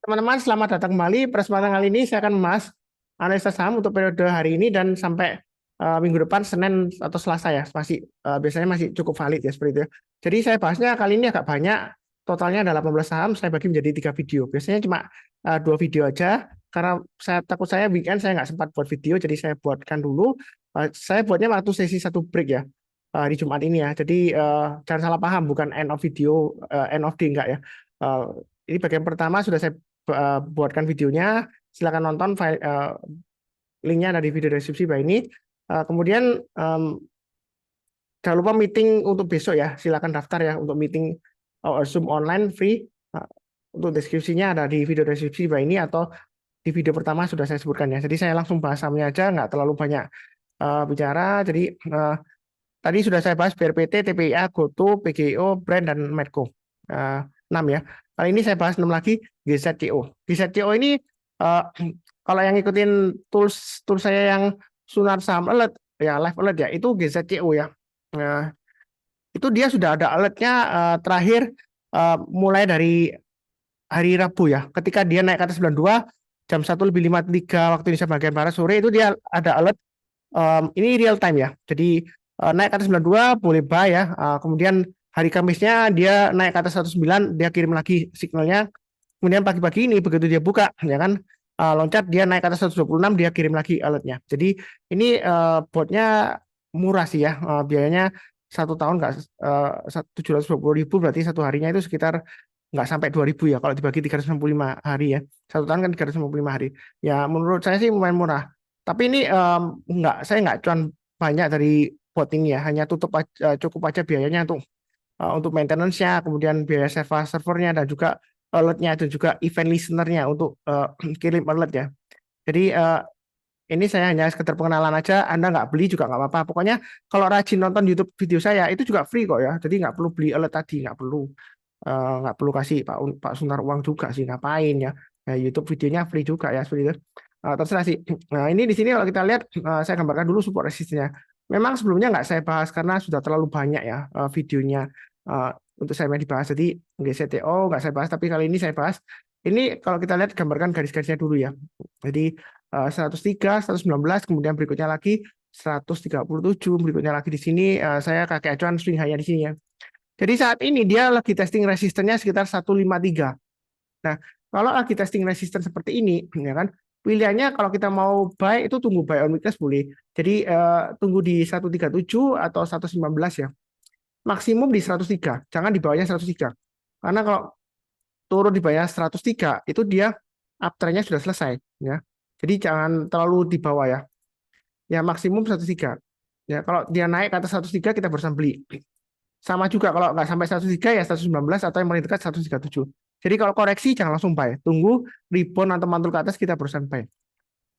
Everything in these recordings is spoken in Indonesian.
Teman-teman, selamat datang kembali. Pada kesempatan kali ini saya akan membahas analisa saham untuk periode hari ini dan sampai minggu depan Senin atau Selasa ya. Biasanya masih cukup valid ya seperti itu ya. Jadi saya bahasnya kali ini agak banyak. Totalnya ada 18 saham, saya bagi menjadi 3 video. Biasanya cuma 2 video aja karena saya takut saya weekend saya nggak sempat buat video, jadi saya buatkan dulu. Saya buatnya waktu sesi satu break ya, di Jumat ini ya. Jadi jangan salah paham, bukan end of video, end of day enggak ya. Eh, ini bagian pertama sudah saya buatkan videonya, silakan nonton linknya ada di video deskripsi bawah ini. Kemudian jangan lupa meeting untuk besok ya, silakan daftar ya untuk meeting Zoom online free. Untuk deskripsinya ada di video deskripsi bawah ini atau di video pertama sudah saya sebutkan ya. Jadi saya langsung bahas sahamnya aja, nggak terlalu banyak bicara. Jadi tadi sudah saya bahas BRPT, TPIA, GoTo, PGO, Brand, dan Medco. 6 ya. Kali ini saya bahas 6 lagi, GZCO. GZCO ini kalau yang ngikutin tools saya yang Sunar Saham Alert, ya Live Alert ya, itu GZCO ya. Itu dia sudah ada alertnya terakhir mulai dari hari Rabu ya. Ketika dia naik ke atas 92, jam 1:53 waktu Indonesia bagian Barat sore, itu dia ada alert. Ini real time ya. Jadi naik ke atas 92 boleh buy ya. Kemudian hari Kamisnya dia naik ke atas 109, dia kirim lagi signalnya. Kemudian pagi-pagi ini begitu dia buka ya kan, loncat dia naik ke atas 126, dia kirim lagi alertnya. Jadi ini botnya murah sih ya. Biayanya 1 tahun nggak 720.000, berarti satu harinya itu sekitar nggak sampai 2.000 ya kalau dibagi 365 hari ya. 1 tahun kan 365 hari. Ya menurut saya sih lumayan murah. Tapi ini saya nggak cuan banyak dari bot ini ya, hanya cukup aja biayanya untuk maintenance-nya, kemudian biaya servernya dan juga alertnya dan juga event listener-nya untuk kirim alert ya. Jadi ini saya hanya sekedar pengenalan aja, Anda nggak beli juga nggak apa-apa. Pokoknya kalau rajin nonton YouTube video saya itu juga free kok ya. Jadi nggak perlu beli alert tadi, nggak perlu kasih Pak Sunar uang juga sih, ngapain ya. YouTube videonya free juga ya seperti itu. Terserah sih. Nah ini di sini kalau kita lihat, saya gambarkan dulu support resistnya. Memang sebelumnya nggak saya bahas karena sudah terlalu banyak ya videonya untuk saya dibahas. Jadi GCTO nggak saya bahas, tapi kali ini saya bahas. Ini kalau kita lihat gambarkan garis-garisnya dulu ya. Jadi 103, 119, kemudian berikutnya lagi 137, berikutnya lagi di sini saya kakek acuan swing high di sini ya. Jadi saat ini dia lagi testing resistennya sekitar 153. Nah, kalau lagi testing resisten seperti ini, ya kan, pilihannya kalau kita mau buy itu tunggu buy on weakness boleh. Jadi tunggu di 137 atau 119 ya. Maksimum di 103, jangan di bawahnya 103. Karena kalau turun di bawah 103 itu dia uptrendnya sudah selesai ya. Jadi jangan terlalu di bawah ya. Ya maksimum 103. Ya kalau dia naik ke atas 103 kita berusaha beli. Sama juga kalau nggak sampai 103 ya 119 atau yang paling dekat 137. Jadi kalau koreksi jangan langsung buy. Tunggu rebound atau mantul ke atas kita berusaha buy.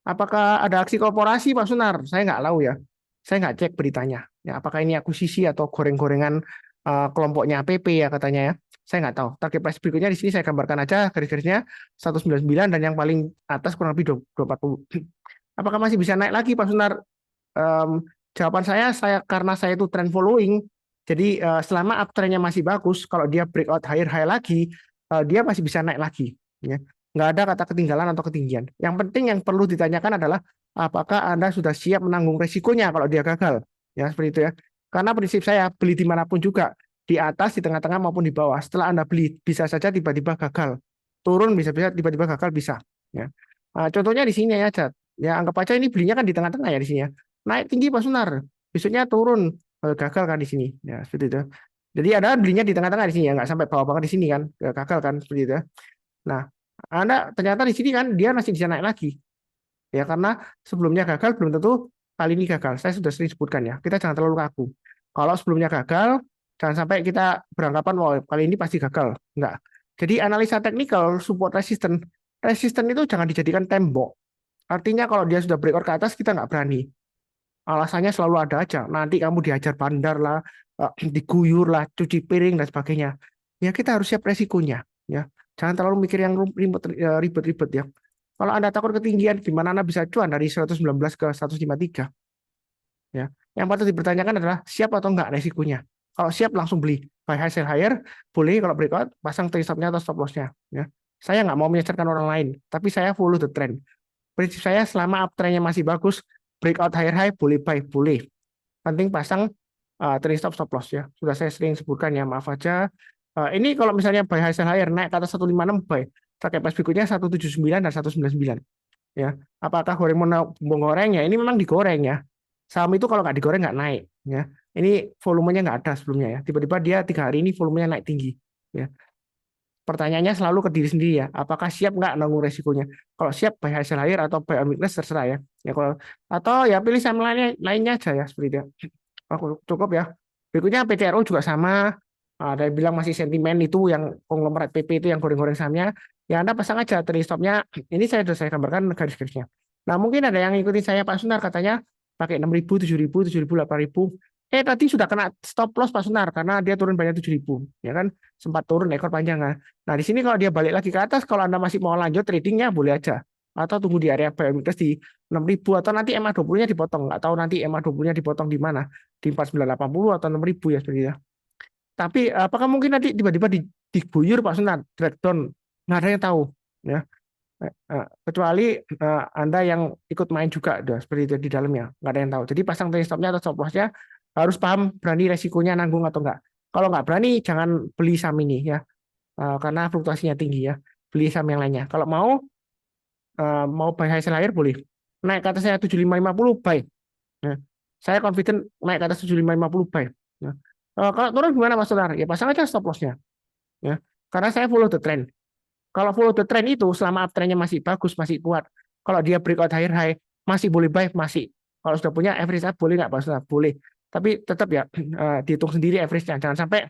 Apakah ada aksi korporasi Pak Sunar? Saya nggak tahu ya. Saya nggak cek beritanya. Ya, apakah ini akuisisi atau goreng-gorengan kelompoknya PP ya katanya ya. Saya nggak tahu. Target price berikutnya di sini saya gambarkan aja garis-garisnya 199 dan yang paling atas kurang lebih 240. Apakah masih bisa naik lagi Pak Sunar? Jawaban saya karena saya itu trend following, jadi selama uptrendnya masih bagus, kalau dia breakout higher high lagi, dia masih bisa naik lagi. Ya. Nggak ada kata ketinggalan atau ketinggian. Yang penting yang perlu ditanyakan adalah apakah Anda sudah siap menanggung resikonya kalau dia gagal. Ya seperti itu ya. Karena prinsip saya beli dimanapun juga, di atas, di tengah-tengah maupun di bawah. Setelah Anda beli bisa saja tiba-tiba gagal. Turun bisa-bisa tiba-tiba gagal bisa. Ya. Contohnya di sini ya, Jad. Ya anggap aja ini belinya kan di tengah-tengah ya di sini ya. Naik tinggi Pak Sunar, besoknya turun, gagal kan di sini. Ya seperti itu. Jadi ada belinya di tengah-tengah di sini ya, nggak sampai bawah banget di sini kan, gagal kan seperti itu. Nah, Anda ternyata di sini kan dia masih bisa naik lagi. Ya karena sebelumnya gagal belum tentu kali ini gagal. Saya sudah sering sebutkan ya. Kita jangan terlalu kaku. Kalau sebelumnya gagal, jangan sampai kita beranggapan wah kali ini pasti gagal. Enggak. Jadi analisa teknikal support resisten. Resisten itu jangan dijadikan tembok. Artinya kalau dia sudah breakout ke atas kita nggak berani. Alasannya selalu ada aja. Nanti kamu diajar bandar lah, diguyur lah, cuci piring dan sebagainya. Ya kita harus siap resikonya. Ya, jangan terlalu mikir yang ribet-ribet ya. Kalau Anda takut ketinggian, gimana Anda bisa cuan dari 119 ke 153? Ya, yang patut dipertanyakan adalah siap atau enggak resikonya. Kalau siap langsung beli, buy high sell higher, boleh kalau breakout pasang trade stop-nya atau stop loss-nya. Ya. Saya nggak mau menyesatkan orang lain, tapi saya follow the trend. Prinsip saya selama uptrendnya masih bagus, breakout higher high boleh buy, boleh. Penting pasang trailing stop loss ya. Sudah saya sering sebutkan ya, maaf aja. Ini kalau misalnya buy high sell higher naik ke atas 156 buy, target price berikutnya 179 dan 199 ya. Apakah goreng mau goreng ya? Ini memang digoreng ya. Saham itu kalau nggak digoreng nggak naik ya. Ini volumenya nggak ada sebelumnya ya. Tiba-tiba dia 3 hari ini volumenya naik tinggi ya. Pertanyaannya selalu ke diri sendiri ya, apakah siap nggak nanggung resikonya? Kalau siap buy high sell higher atau buy on weakness terserah ya. Ya kalau atau ya pilih saham lainnya aja ya seperti itu. Aku cukup ya. Berikutnya PTRO juga sama. Ada yang bilang masih sentimen itu yang konglomerat PP itu yang goreng-goreng sahamnya. Ya Anda pasang aja trailing stopnya. Ini sudah saya gambarkan garis-garisnya. Nah mungkin ada yang ikutin saya Pak Sunar katanya pakai 6.000, 7.000, 7.000, 8.000. Tadi sudah kena stop loss Pak Sunar karena dia turun banyak 7.000. Ya kan sempat turun ekor panjang kan. Nah di sini kalau dia balik lagi ke atas, kalau Anda masih mau lanjut tradingnya boleh aja. Atau tunggu di area buy di 6.000 atau nanti MA20-nya dipotong. Nggak tahu nanti MA20-nya dipotong di mana di 4980 atau 6.000 ya seperti itu. Tapi apakah mungkin nanti tiba-tiba diguyur Pak Sunan, drag down, nggak ada yang tahu ya. Kecuali Anda yang ikut main juga udah seperti itu di dalamnya, nggak ada yang tahu. Jadi pasang trailing stopnya atau stop lossnya harus paham berani resikonya nanggung atau enggak. Kalau nggak berani jangan beli saham ini ya, karena fluktuasinya tinggi ya. Beli saham yang lainnya. Kalau mau buy high sell higher boleh. Naik ke atasnya 7550 buy. Ya. Saya confident naik ke atas 7550 buy. Ya. Kalau turun gimana Mas Sonar? Ya pasang aja stop loss-nya. Ya. Karena saya follow the trend. Kalau follow the trend itu selama uptrendnya masih bagus, masih kuat. Kalau dia breakout higher high, masih boleh buy, masih. Kalau sudah punya average up boleh nggak Mas Sonar? Boleh. Tapi tetap ya dihitung sendiri average-nya. Jangan sampai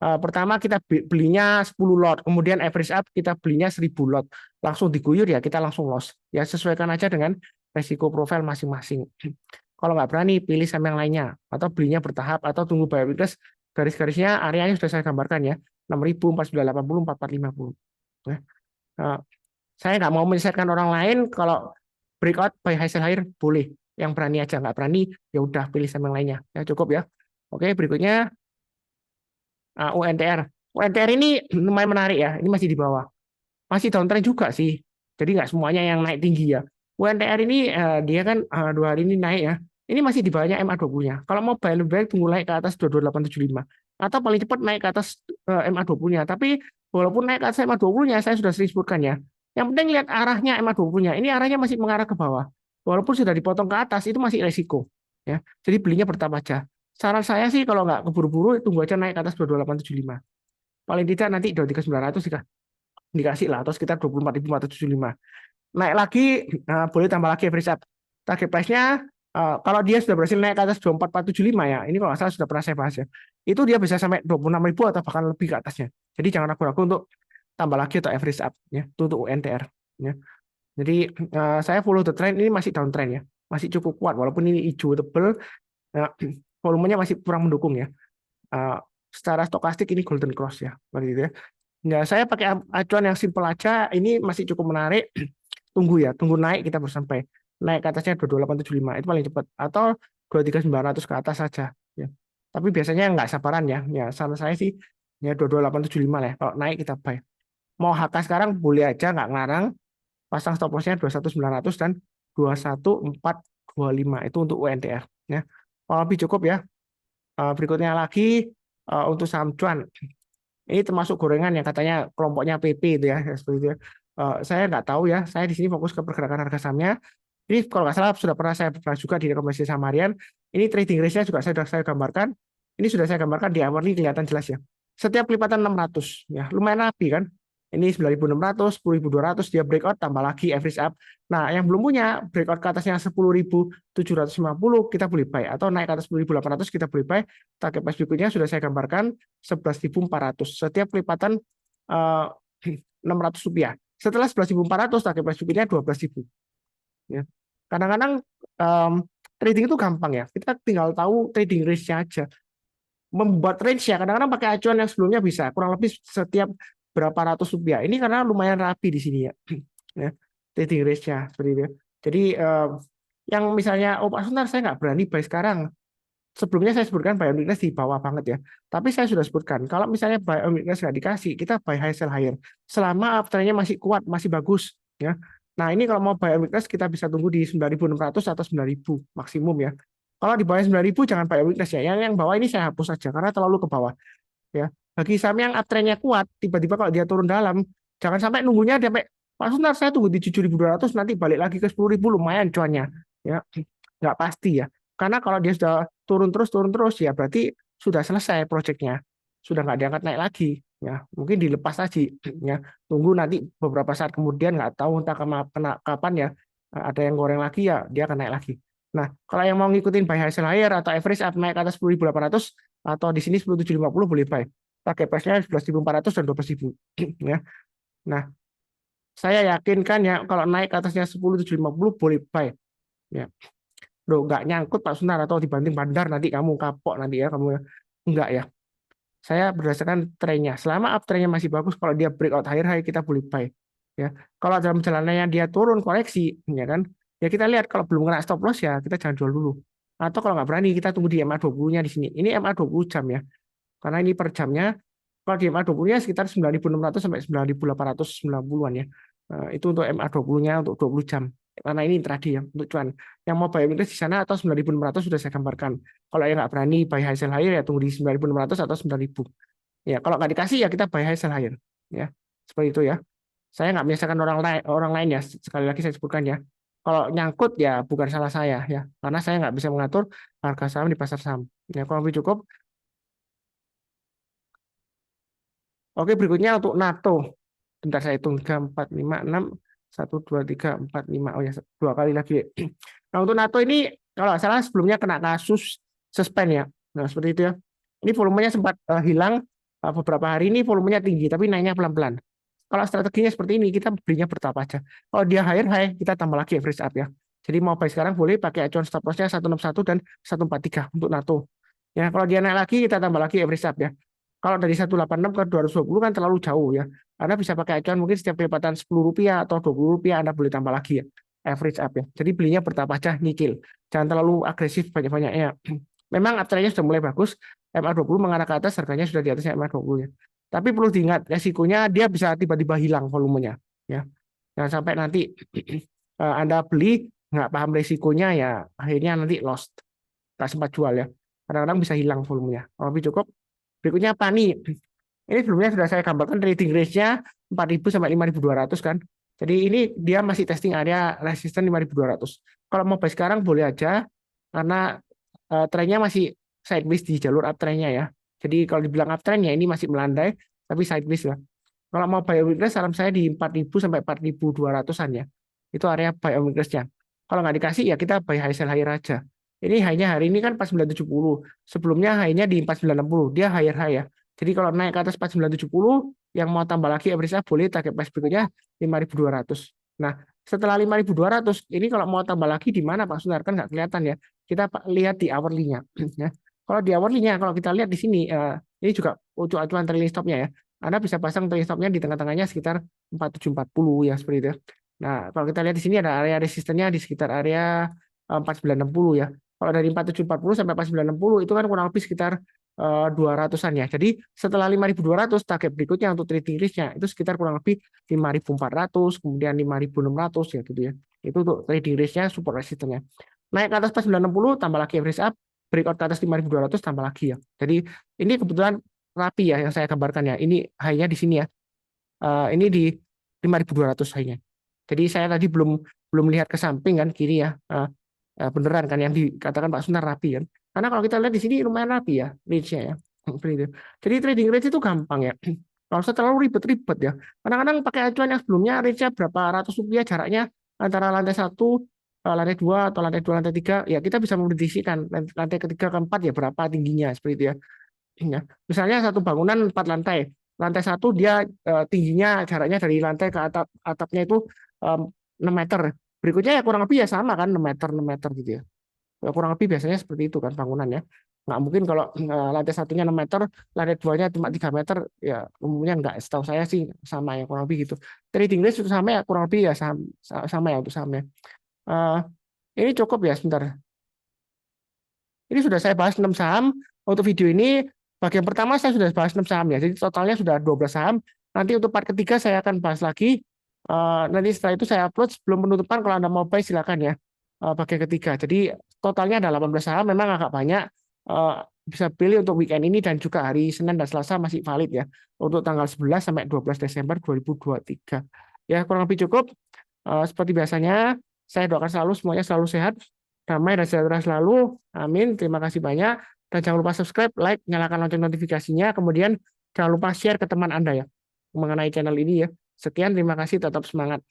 pertama kita belinya 10 lot, kemudian average up kita belinya 1000 lot. Langsung diguyur ya kita langsung loss. Ya sesuaikan aja dengan resiko profil masing-masing. Kalau nggak berani, pilih saham yang lainnya. Atau belinya bertahap, atau tunggu buy weakness. Garis-garisnya, areanya sudah saya gambarkan ya. 6.000, 4980, 4450. Ya. Saya nggak mau menyesatkan orang lain. Kalau breakout, buy high sell higher, boleh. Yang berani aja. Nggak berani, ya udah pilih saham yang lainnya. Ya cukup ya. Oke, berikutnya UNTR. UNTR ini lumayan menarik ya. Ini masih di bawah. Masih downtrend juga sih. Jadi nggak semuanya yang naik tinggi ya. UNTR ini dia kan 2 hari ini naik ya. Ini masih di bawahnya MA20-nya. Kalau mau buy lebih baik tunggu naik ke atas 22875. Atau paling cepat naik ke atas MA20-nya. Tapi walaupun naik ke atas MA20-nya, saya sudah sering sebutkan ya. Yang penting lihat arahnya MA20-nya. Ini arahnya masih mengarah ke bawah. Walaupun sudah dipotong ke atas, itu masih resiko. Ya. Jadi belinya bertahap aja. Saran saya sih kalau nggak keburu-buru, tunggu aja naik ke atas 22875. Paling tidak nanti 23900 dikasih lah, atau sekitar 24.475. Naik lagi, boleh tambah lagi average up. Target price-nya, kalau dia sudah berhasil naik ke atas 24475 ya, ini kalau nggak salah sudah pernah saya bahas ya, itu dia bisa sampai 26.000 atau bahkan lebih ke atasnya. Jadi jangan ragu-ragu untuk tambah lagi atau average up ya, itu untuk UNTR. Ya. Jadi saya follow the trend, ini masih downtrend ya, masih cukup kuat, walaupun ini hijau tebel, volumenya masih kurang mendukung ya. Secara stokastik ini golden cross ya, seperti itu ya. Ya, saya pakai acuan yang simpel aja. Ini masih cukup menarik. Tunggu ya, tunggu naik kita baru sampai. Naik ke atasnya 22875 itu paling cepat. Atau 23900 ke atas saja. Ya. Tapi biasanya nggak sabaran ya. Ya, sama saya sih ya 22875 lah. Kalau naik kita buy. Mau HK sekarang boleh aja, nggak ngarang. Pasang stop loss-nya 21900 dan 21425 itu untuk UNTR. Ya. Lebih cukup ya. Berikutnya lagi untuk saham cuan. Ini termasuk gorengan yang katanya kelompoknya PP itu ya, seperti itu ya. Saya nggak tahu ya, saya di sini fokus ke pergerakan harga sahamnya. Ini kalau nggak salah sudah pernah saya bahas juga di rekomendasi saham harian. Ini trading range-nya juga sudah saya gambarkan. Ini sudah saya gambarkan di hourly kelihatan jelas ya. Setiap kelipatan 600 ya, lumayan rapi kan. Ini 9.600, 10.200 dia breakout tambah lagi average up. Nah, yang belum punya breakout ke atasnya 10.750 kita boleh buy atau naik ke atas 10.800 kita boleh buy. Target price berikutnya sudah saya gambarkan 11.400. Setiap kelipatan 600 rupiah. Setelah 11.400 target price berikutnya 12.000. Ya. Kadang-kadang trading itu gampang ya. Kita tinggal tahu trading range-nya aja. Membuat range ya kadang-kadang pakai acuan yang sebelumnya bisa. Kurang lebih setiap berapa ratus rupiah. Ini karena lumayan rapi di sini ya. Ya, trading range-nya seperti itu. Jadi yang misalnya Pak Sunar saya nggak berani buy sekarang. sebelumnya saya sebutkan buy on weakness di bawah banget ya. Tapi saya sudah sebutkan, kalau misalnya buy on weakness nggak dikasih, kita buy high sell higher. Selama uptrendnya masih kuat, masih bagus ya. Nah ini kalau mau buy on weakness kita bisa tunggu di 9.600 atau 9.000 maksimum ya. Kalau di bawah 9.000 jangan buy on weakness ya. Yang bawah ini saya hapus saja karena terlalu ke bawah ya. Bagi saham yang uptrendnya kuat, tiba-tiba kalau dia turun dalam, jangan sampai nunggunya sampai Pak Sunar saya tunggu di 7.200 nanti balik lagi ke 10.000 lumayan cuannya ya. Nggak pasti ya. Karena kalau dia sudah turun terus ya berarti sudah selesai proyeknya, sudah nggak diangkat naik lagi ya, mungkin dilepas aja ya, tunggu nanti beberapa saat kemudian nggak tahu entah kapan ya ada yang goreng lagi ya dia akan naik lagi. Nah kalau yang mau ngikutin buy high sell higher atau average up naik ke atas 10.800 atau di sini 10.750 boleh buy, pakai price-nya 11.400 dan 12.000 ya. Nah saya yakinkan ya kalau naik ke atasnya 10.750 boleh buy ya. Loh, nggak nyangkut Pak Sunar atau dibanting bandar nanti kamu kapok nanti ya kamu, enggak ya. Saya berdasarkan trennya. Selama uptrendnya masih bagus, kalau dia breakout higher high kita boleh buy. Ya, kalau dalam perjalanannya dia turun koreksi, ya kan? Ya kita lihat kalau belum kena stop loss ya kita jangan jual dulu. Atau kalau nggak berani kita tunggu di MA20-nya di sini. Ini MA20 jam ya. Karena ini per jamnya. Kalau di MA20-nya sekitar 9.600 sampai 9.890-an ya. Itu untuk MA20-nya untuk 20 jam. Karena ini intraday ya untuk cuan. Yang mau buy weakness di sana atau 9.600 sudah saya gambarkan. Kalau yang nggak berani buy high sell higher ya tunggu di 9.600 atau 9.000. Ya kalau nggak dikasih ya kita buy high sell higher. Ya seperti itu ya. Saya nggak menyalahkan orang lain ya. Sekali lagi saya sebutkan ya. Kalau nyangkut ya bukan salah saya ya. Karena saya nggak bisa mengatur harga saham di pasar saham. Ya kurang lebih cukup. Oke, berikutnya untuk NATO. Bentar saya hitung 3, 4, 5, 6, 1, 2, 3, 4, 5. Oh ya, dua kali lagi. Nah, untuk NATO ini kalau nggak salah sebelumnya kena kasus suspend ya. Nah, seperti itu ya. Ini volumenya sempat hilang beberapa hari ini volumenya tinggi tapi naiknya pelan-pelan. Kalau strateginya seperti ini kita belinya bertahap aja. Kalau dia higher high kita tambah lagi average up ya. Jadi mau buy sekarang boleh pakai acuan stop loss-nya 161 dan 143 untuk NATO. Ya, kalau dia naik lagi kita tambah lagi average up ya. Kalau dari 186 ke 220 kan terlalu jauh ya. Anda bisa pakai acuan mungkin setiap kelipatan Rp10 atau Rp20 Anda boleh tambah lagi ya. Average up ya. Jadi belinya bertahap aja nyicil. Jangan terlalu agresif banyak-banyaknya. Memang uptrendnya sudah mulai bagus. MA20 mengarah ke atas, harganya sudah di atasnya MA20 ya. Tapi perlu diingat resikonya dia bisa tiba-tiba hilang volumenya ya. Jangan sampai nanti Anda beli nggak paham resikonya ya akhirnya nanti lost. Nggak sempat jual ya. Kadang-kadang bisa hilang volumenya. Kalau lebih cukup. Berikutnya Pani. Ini sebelumnya sudah saya gambarkan trading range-nya 4.000 sampai 5.200 kan. Jadi ini dia masih testing area resisten 5.200. Kalau mau buy sekarang boleh aja karena trennya masih sideways di jalur uptrend-nya ya. Jadi kalau dibilang uptrend ya ini masih melandai tapi sideways lah. Kalau mau buy on weakness saran saya di 4.000 sampai 4.200-an ya. Itu area buy on weakness-nya. Kalau nggak dikasih ya kita buy high sell higher aja. Ini high-nya hari ini kan 4970. Sebelumnya high-nya di 4960. Dia higher high ya. Jadi kalau naik ke atas 4970, yang mau tambah lagi average boleh target price berikutnya 5.200. Nah, setelah 5.200, ini kalau mau tambah lagi di mana Pak Sunar? Kan nggak kelihatan ya. Kita lihat di hourly-nya. Ya. Kalau di hourly-nya, kalau kita lihat di sini, ini juga acuan trailing stop-nya ya. Anda bisa pasang trailing stop-nya di tengah-tengahnya sekitar 4740 ya, seperti itu. Nah, kalau kita lihat di sini ada area resistennya di sekitar area 4960 ya. Kalau dari 4740 sampai 4960 itu kan kurang lebih sekitar 200-an ya. Jadi setelah 5.200 target berikutnya untuk trading range-nya itu sekitar kurang lebih 5.400, kemudian 5.600 ya gitu ya. Itu untuk trading range-nya support resistance-nya. Naik ke atas 960 tambah lagi average up, breakout ke atas 5.200 tambah lagi ya. Jadi ini kebetulan rapi ya yang saya gambarkan ya. Ini high-nya di sini ya. Ini di 5.200 high-nya. Jadi saya tadi belum lihat ke samping kan kiri ya. Beneran kan yang dikatakan Pak Sunar rapi kan. Karena kalau kita lihat di sini lumayan rapi ya range-nya ya. Jadi trading range itu gampang ya. Kalau usah terlalu ribet-ribet ya. Kadang-kadang pakai acuan yang sebelumnya range-nya berapa ratus rupiah jaraknya antara lantai 1, lantai 2 atau lantai 2, lantai 3 ya kita bisa memprediksikan lantai ketiga keempat ya berapa tingginya seperti itu ya. Ya. Misalnya satu bangunan 4 lantai. Lantai 1 dia tingginya jaraknya dari lantai ke atapnya itu 6 meter. Berikutnya ya kurang lebih ya sama kan 6 meter 6 meter gitu ya. Ya, kurang lebih biasanya seperti itu kan bangunannya. Nggak mungkin kalau lantai satunya 6 meter, lantai duanya cuma 3 meter, ya umumnya nggak. Setahu saya sih sama ya kurang lebih gitu. Trading range itu sama ya kurang lebih ya sama ya untuk sahamnya. Eh, ini cukup ya sebentar. Ini sudah saya bahas 6 saham. Untuk video ini bagian pertama saya sudah bahas 6 saham ya. Jadi totalnya sudah 12 saham. Nanti untuk part ketiga saya akan bahas lagi. Nanti setelah itu saya upload sebelum penutupan, kalau Anda mau buy silakan ya. Bagian ketiga. Jadi totalnya ada 18 saham, memang agak banyak. Eh, Bisa pilih untuk weekend ini dan juga hari Senin dan Selasa masih valid ya. Untuk tanggal 11 sampai 12 Desember 2023. Ya, kurang lebih cukup. Seperti biasanya, saya doakan selalu semuanya selalu sehat, damai dan sejahtera selalu. Amin. Terima kasih banyak. Dan jangan lupa subscribe, like, nyalakan lonceng notifikasinya. Kemudian jangan lupa share ke teman Anda ya mengenai channel ini ya. Sekian, terima kasih, tetap semangat.